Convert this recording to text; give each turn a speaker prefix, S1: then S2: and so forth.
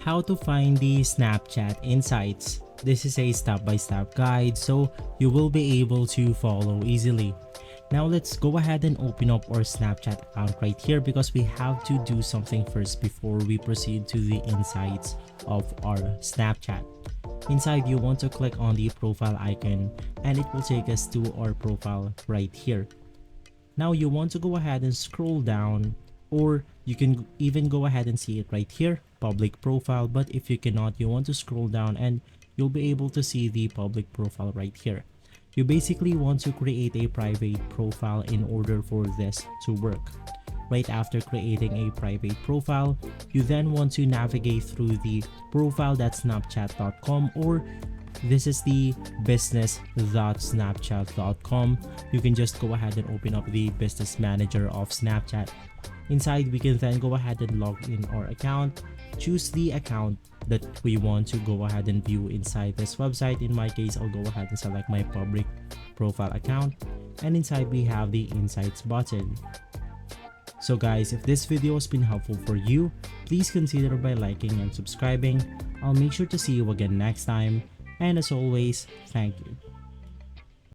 S1: How to find the Snapchat insights. This is a step-by-step guide so you will be able to follow easily. Now let's go ahead and open up our Snapchat account right here because we have to do something first before we proceed to the insights of our Snapchat. Inside, you want to click on the profile icon and it will take us to our profile right here. Now you want to go ahead and scroll down, or you can even go ahead and see it right here, public profile. But if you cannot, you want to scroll down and you'll be able to see the public profile right here. You basically want to create a private profile in order for this to work. Right after creating a private profile, you then want to navigate through the profile.snapchat.com, or this is the business.snapchat.com. You can just go ahead and open up the business manager of Snapchat. Inside, we can then go ahead and log in our account, choose the account that we want to go ahead and view inside this website. In my case, I'll go ahead and select my public profile account, and inside we have the insights button. So guys, if this video has been helpful for you, please consider by liking and subscribing. I'll make sure to see you again next time, and as always, thank you.